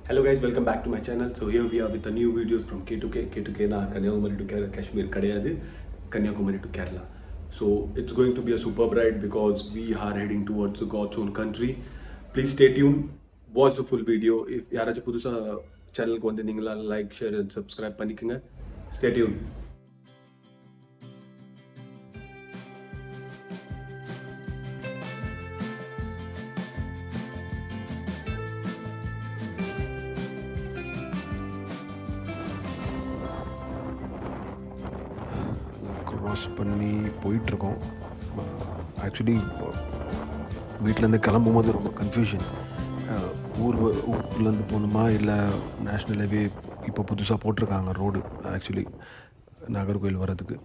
Hello guys, welcome back to my channel. So here we are with the new videos from K2K. K2K na Kanyakumari to Kashmir kadayadu, Kanyakumari to Kerala. So it's going to be a superb ride because we are heading towards God's own country. Please stay tuned. Watch the full video. If yarachu pudusa channel ku vandu ningala like, share and subscribe பண்ணிக்கங்க. Stay tuned. Cross பண்ணி போயிட்டுருக்கோம். Actually வீட்டிலேருந்து கிளம்பும்போது ரொம்ப confusion. ஊருக்குள்ளேருந்து போகணுமா இல்லை national highway இப்போ புதுசாக போட்டிருக்காங்க ரோடு ஆக்சுவலி நாகர்கோவில் வர்றதுக்கு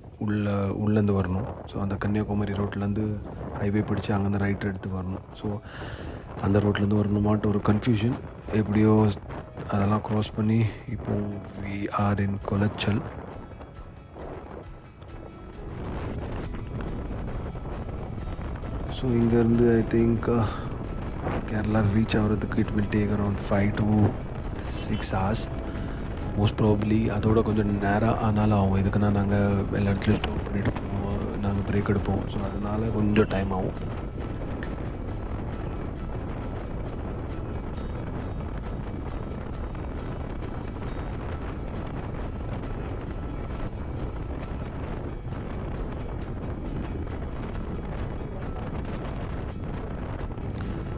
உள்ளேருந்து வரணும். ஸோ அந்த கன்னியாகுமரி ரோட்லேருந்து ஹைவே பிடிச்சி அங்கேருந்து ரைட் எடுத்து வரணும். ஸோ அந்த ரோட்லேருந்து வரணுமான்ட்டு ஒரு கன்ஃபியூஷன். எப்படியோ அதெல்லாம் க்ராஸ் பண்ணி இப்போது வி ஆர் இன் கொலச்சல். ஸோ இங்கேருந்து ஐ திங்க் கேரளா ரீச் ஆகிறதுக்கு it will take around 5 to 6 hours most probably. அதோட கொஞ்சம் நேரம் ஆனாலும் ஆகும். எதுக்குன்னா நாங்கள் எல்லா இடத்துலையும் ஸ்டாப் பண்ணிவிட்டு போவோம், நாங்கள் பிரேக் எடுப்போம். ஸோ அதனால் கொஞ்சம் டைம் ஆகும்.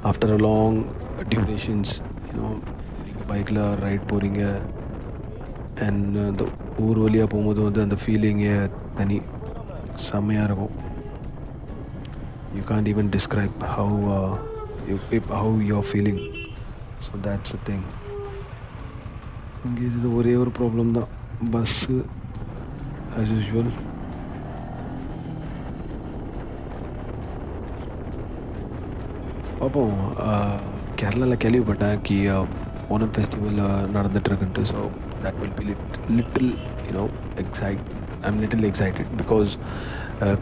ஆஃப்டர் அ லாங் டியூரேஷன்ஸ் நீங்கள் பைக்கில் ரைட் போகிறீங்க அண்ட் அந்த ஊர் வழியாக போகும்போது வந்து அந்த ஃபீலிங்கே தனி செம்மையாக இருக்கும். You can't even describe how you are feeling. So that's a thing. இங்கே இது ஒரே ஒரு ப்ராப்ளம் தான், பஸ்ஸு ஆஸ் யூஷுவல். பார்ப்போம். கேரளாவில் கேள்விப்பட்டேன் கி ஓணம் ஃபெஸ்டிவல் நடந்துகிட்ருக்குன்ட்டு. So that will be little I'm little excited because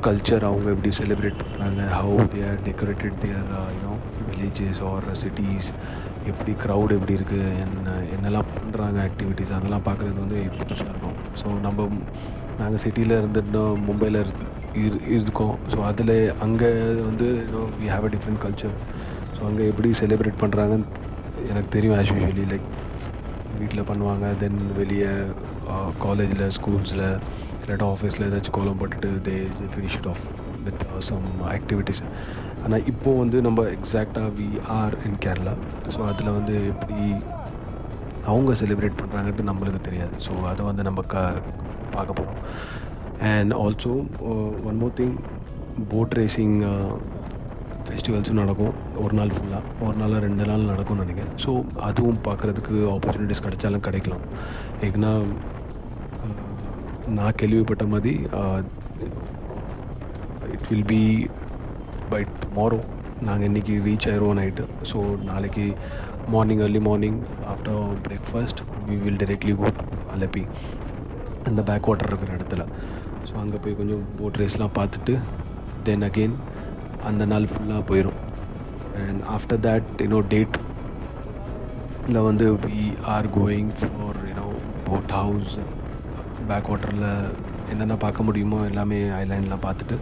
culture அவங்க எப்படி செலிப்ரேட் பண்ணுறாங்க, how they are decorated their villages or cities, எப்படி க்ரௌட் எப்படி இருக்குது, என்னெல்லாம் பண்ணுறாங்க ஆக்டிவிட்டீஸ், அதெல்லாம் பார்க்குறது வந்து புதுசாக இருக்கும். ஸோ நாங்கள் சிட்டியில் இருந்துட்டு மும்பையில் இருக்கோம். ஸோ அதில் அங்கே வந்து we have a different culture. So அங்கே எப்படி செலிப்ரேட் பண்ணுறாங்கன்னு எனக்கு தெரியும். ஆஸ் யூஷுவலி லைக் வீட்டில் பண்ணுவாங்க, தென் வெளியே காலேஜில் ஸ்கூல்ஸில் இல்லாட்டா ஆஃபீஸில் ஏதாச்சும் கோலம் போட்டுட்டு they finish it off with some activities. ஆனால் இப்போது வந்து நம்ம எக்ஸாக்டாக we are in Kerala. So அதில் வந்து எப்படி அவங்க செலிப்ரேட் பண்ணுறாங்கன்ட்டு நம்மளுக்கு தெரியாது. ஸோ அதை வந்து நம்ம பார்க்க போகிறோம். And also one more thing, boat racing ஃபெஸ்டிவல்ஸும் நடக்கும். ஒரு நாள் ஃபுல்லாக, ஒரு நாள் 2 நாள் நடக்கும்னு நினைக்கிறேன். ஸோ அதுவும் பார்க்குறதுக்கு ஆப்பர்ச்சுனிட்டிஸ் கிடைச்சாலும் கிடைக்கலாம். ஏன்னா நான் கேள்விப்பட்ட மாதிரி it will be by tomorrow. நாங்கள் இன்றைக்கி ரீச் ஆயிடுவோம் நைட்டு. ஸோ நாளைக்கு morning early morning after breakfast we will directly go Alleppey, அந்த பேக் வாட்டர் இருக்கிற இடத்துல. ஸோ அங்கே போய் கொஞ்சம் போட் ரேஸ்லாம் பார்த்துட்டு தென் அகெயின் அந்த நாள் ஃபுல்லாக போயிடும். அண்ட் ஆஃப்டர் தேட் டேட்டில் வந்து we are going for boat house, back வாட்டரில் என்னென்ன பார்க்க முடியுமோ எல்லாமே ஐலாண்ட்லாம் பார்த்துட்டு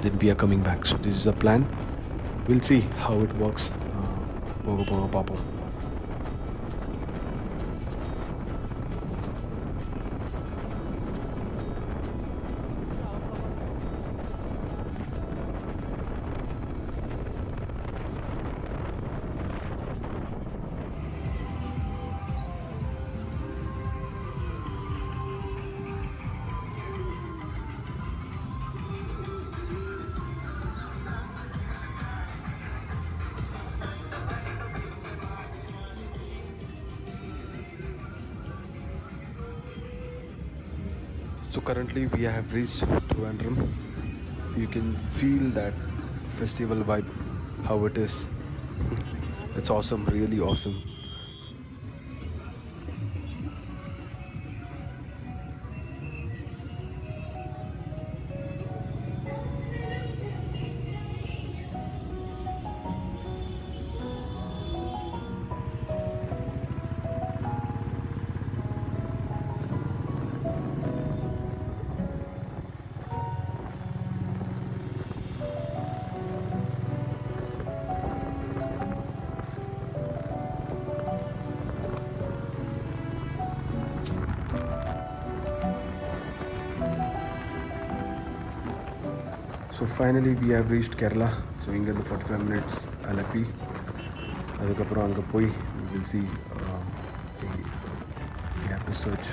then we are coming back. So this is a plan. Will see how it works. போக பார்ப்போம். So currently we have reached Trivandrum. You can feel that festival vibe, how it is. It's awesome, really awesome. So finally we have reached Kerala. So in the 45 minutes Alapi. அதுக்கப்புறம் அங்கே போய் we will see we have to search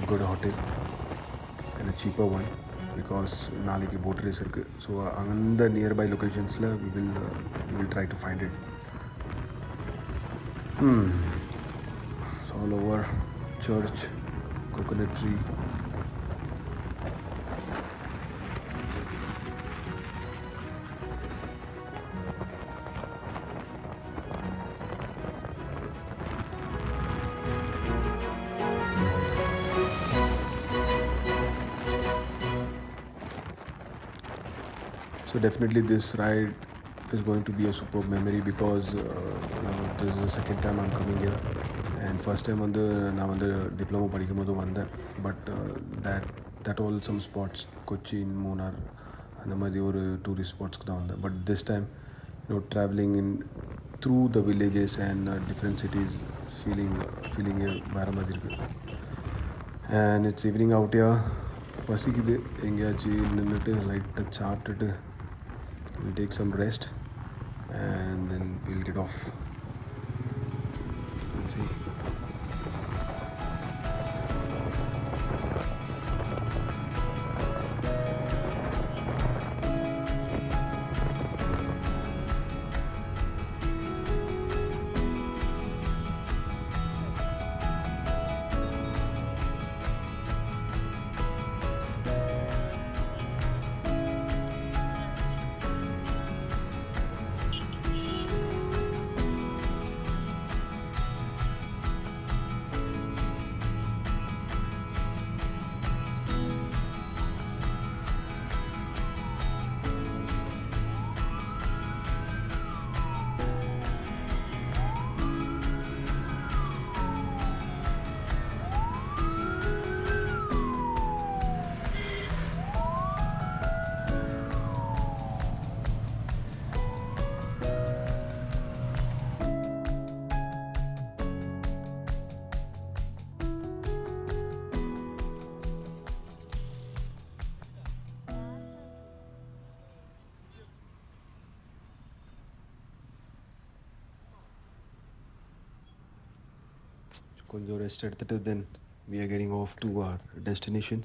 a good hotel and a cheaper one because நாளைக்கு boat race இருக்கு. So அந்த nearby locationsல we will try to find it. It's all over church, coconut tree. So definitely this ride is going to be a superb memory because this is the second time I'm coming here and first time on the diploma padikumbodhu vanda but that all some spots Cochin Munnar and the other tourist spots ku vanda but this time traveling in through the villages and different cities feeling vera madiri irukku and it's evening out here பசிக்குது எங்கேயாச்சு நின்றுட்டு லைட்டாக சாப்பிட்டுட்டு we'll take some rest and then we'll get off. Let's see. கொஞ்சம் rest எடுத்துகிட்டு தென் we are getting off to our destinations.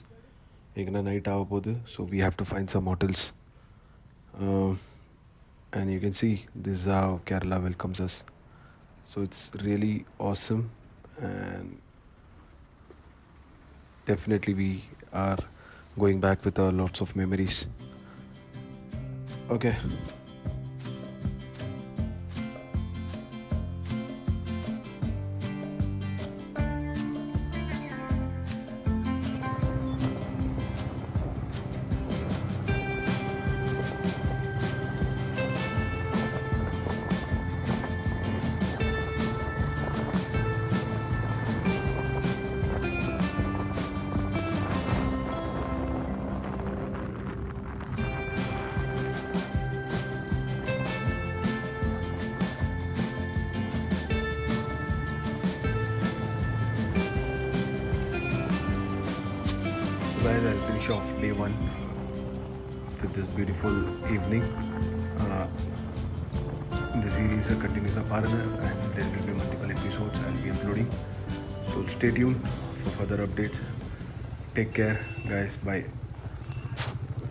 எங்கன்னா night ஆக போகுது so we have to find some hotels and you can see this is how Kerala welcomes us, so it's really awesome and definitely we are going back with lots of memories. Okay. Guys, I'll finish off day one with this beautiful evening. The series continues and there will be multiple episodes I'll be uploading, so stay tuned for further updates. Take care guys, bye.